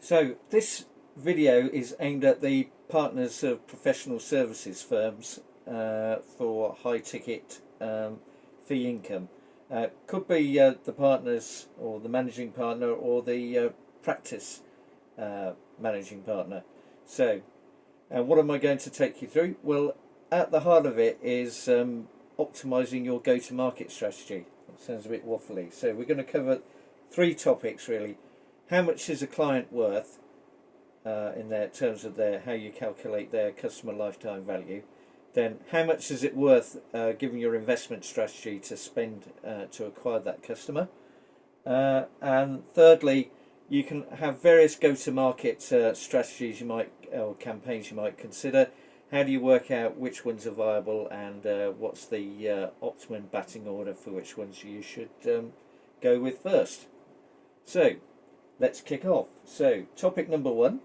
So this video is aimed at the partners of professional services firms for high ticket fee income. Could be the partners or the managing partner or the practice managing partner. So what am I going to take you through? Well, at the heart of it is optimising your go-to-market strategy. That sounds a bit waffly. So we're going to cover three topics really. How much is a client worth in their terms of how you calculate their customer lifetime value? Then how much is it worth given your investment strategy to spend to acquire that customer? And thirdly, you can have various go-to-market strategies or campaigns you might consider. How do you work out which ones are viable, and what's the optimum batting order for which ones you should go with first? So let's kick off. So topic number one,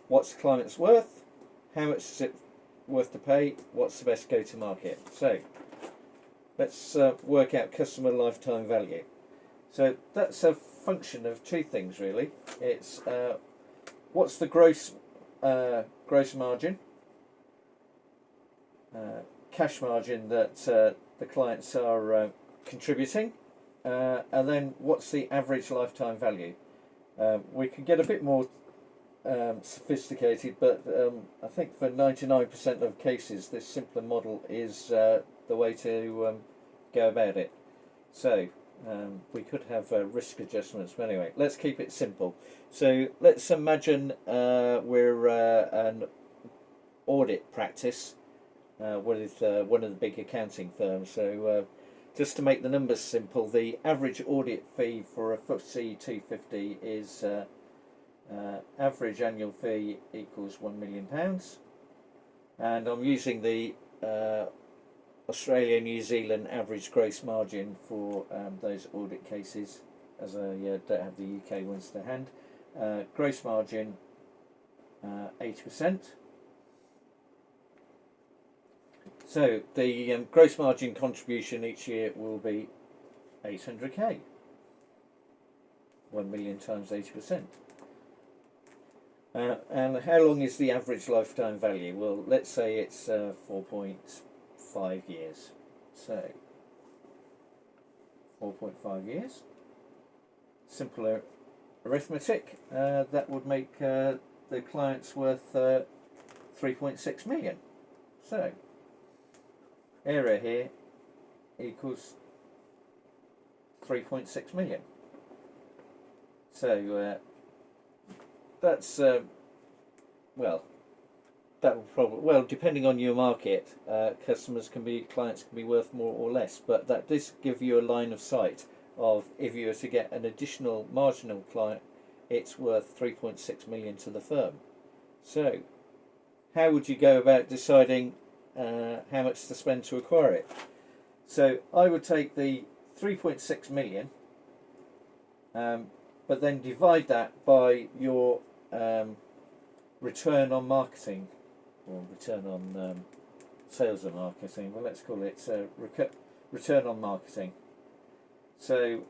what's the client's worth? How much is it worth to pay? What's the best go-to-market? So let's work out customer lifetime value. So that's a function of two things really. It's what's the gross margin, cash margin that the clients are contributing, and then what's the average lifetime value. We can get a bit more sophisticated, but I think for 99% of cases this simpler model is the way to go about it. So we could have risk adjustments, but anyway, let's keep it simple. So let's imagine we're an audit practice with one of the big accounting firms. So just to make the numbers simple, the average audit fee for a FTSE 250 is average annual fee equals £1 million, and I'm using the Australia New Zealand average gross margin for those audit cases, as I don't have the UK ones to hand. Gross margin 80%. So the gross margin contribution each year will be 800k. 1 million times 80%. And how long is the average lifetime value? Well, let's say it's 4.5 years. So 4.5 years. Simple arithmetic. That would make the clients worth 3.6 million. So area here equals 3.6 million. So that's well, that will probably, depending on your market, clients can be worth more or less, but that does give you a line of sight of if you were to get an additional marginal client, it's worth 3.6 million to the firm. So how would you go about deciding how much to spend to acquire it? So I would take the 3.6 million, but then divide that by your return on marketing, or return on sales and marketing. Well, let's call it return on marketing. So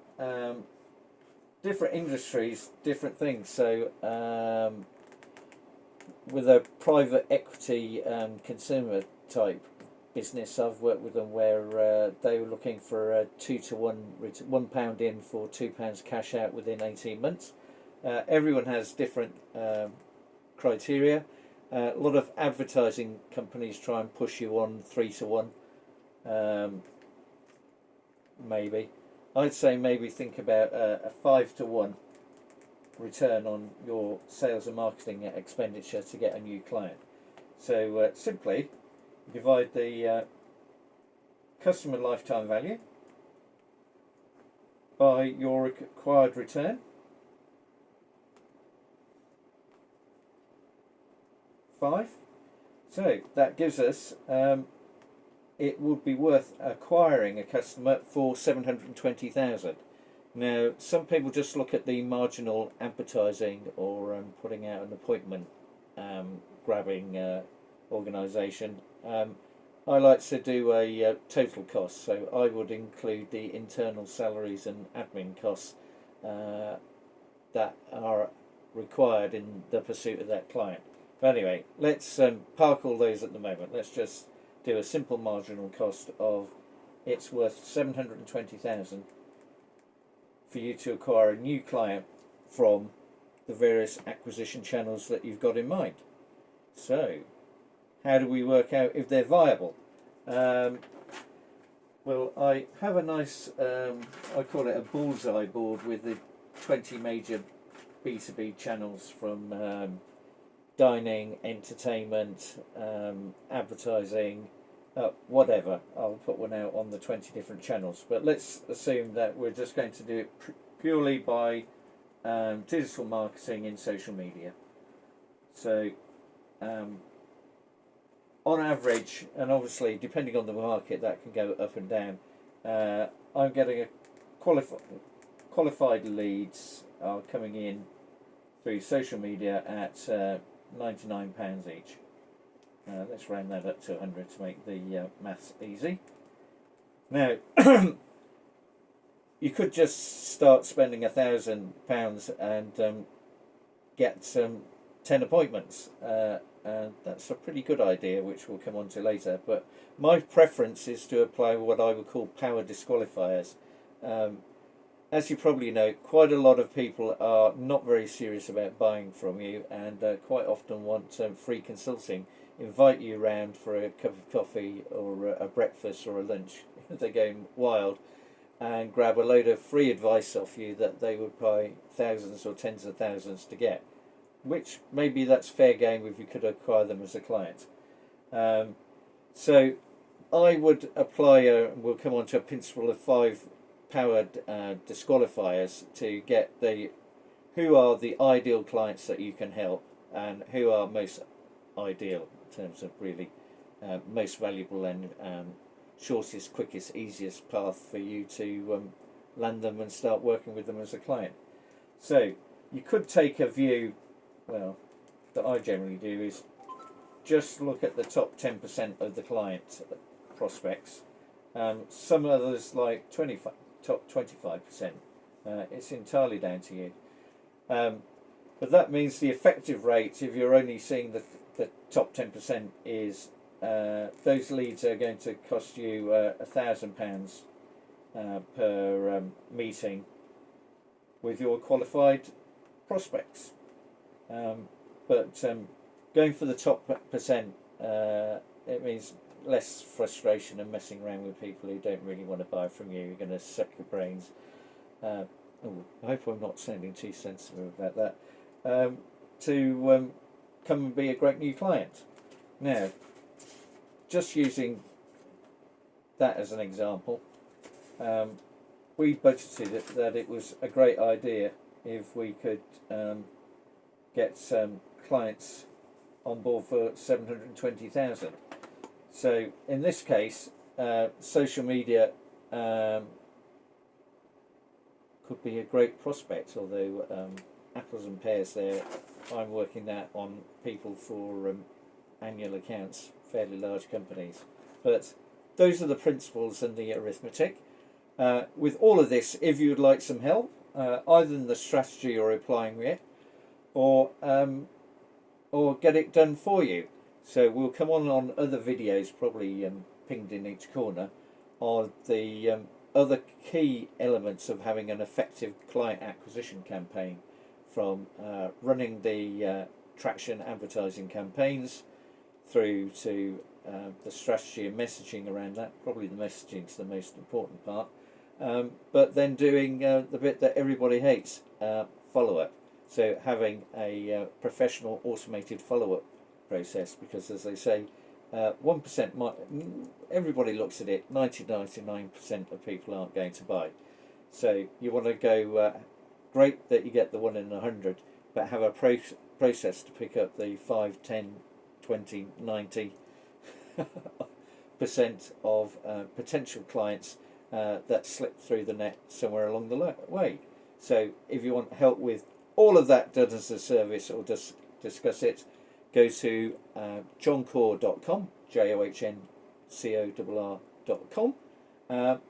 different industries, different things. So with a private equity consumer type business, I've worked with them where they were looking for a 2 to 1, £1 in for £2 cash out within 18 months. Everyone has different criteria. A lot of advertising companies try and push you on 3 to 1. Maybe I'd say maybe think about a 5 to 1 return on your sales and marketing expenditure to get a new client. So simply divide the customer lifetime value by your required return, 5. So that gives us it would be worth acquiring a customer for 720,000. Now, some people just look at the marginal advertising or putting out an appointment grabbing organisation. I like to do a total cost, so I would include the internal salaries and admin costs that are required in the pursuit of that client. But anyway, let's park all those at the moment. Let's just do a simple marginal cost of it's worth 720,000 for you to acquire a new client from the various acquisition channels that you've got in mind. So, how do we work out if they're viable? Well, I have a nice, I call it a bullseye board with the 20 major B2B channels from dining, entertainment, advertising, whatever. I'll put one out on the 20 different channels. But let's assume that we're just going to do it purely by digital marketing in social media. So, on average, and obviously depending on the market that can go up and down, I'm getting a qualified leads are coming in through social media at £99 each. Let's round that up to 100 to make the maths easy. Now, you could just start spending £1,000 and get 10 appointments. That's a pretty good idea, which we'll come on to later. But my preference is to apply what I would call power disqualifiers. As you probably know, quite a lot of people are not very serious about buying from you, and quite often want free consulting, invite you round for a cup of coffee or a breakfast or a lunch. They're going wild, and grab a load of free advice off you that they would pay thousands or tens of thousands to get, which maybe that's fair game if you could acquire them as a client. So I would apply, we'll come on to a principle of 5 powered disqualifiers to get who are the ideal clients that you can help, and who are most ideal in terms of really most valuable and shortest, quickest, easiest path for you to land them and start working with them as a client. So you could take a view, well, that I generally do is just look at the top 10% of the client prospects. Some others like top 25%. It's entirely down to you. But that means the effective rate, if you're only seeing the top 10%, is those leads are going to cost you £1,000 per meeting with your qualified prospects. But going for the top percent, it means less frustration and messing around with people who don't really want to buy from you. You're going to suck your brains. I hope I'm not sounding too sensitive about that. To come and be a great new client. Now, just using that as an example, we budgeted it that it was a great idea if we could get some clients on board for 720,000. So in this case, social media could be a great prospect, although apples and pears there. I'm working that on people for annual accounts, fairly large companies. But those are the principles and the arithmetic. With all of this, if you would like some help, either in the strategy or applying it, or get it done for you. So we'll come on other videos, probably pinged in each corner, on the other key elements of having an effective client acquisition campaign, from running the traction advertising campaigns through to the strategy and messaging around that. Probably the messaging is the most important part, but then doing the bit that everybody hates, follow-up. So having a professional automated follow-up process, because as they say, 1% might, everybody looks at it, 99% of people aren't going to buy. So you want to go, great that you get the 1 in 100, but have a process to pick up the 5, 10, 20, 90% of potential clients that slip through the net somewhere along the way. So if you want help with all of that done as a service, or just discuss it, go to johncore.com, johncorr.com,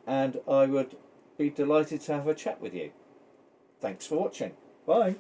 and I would be delighted to have a chat with you. Thanks for watching. Bye.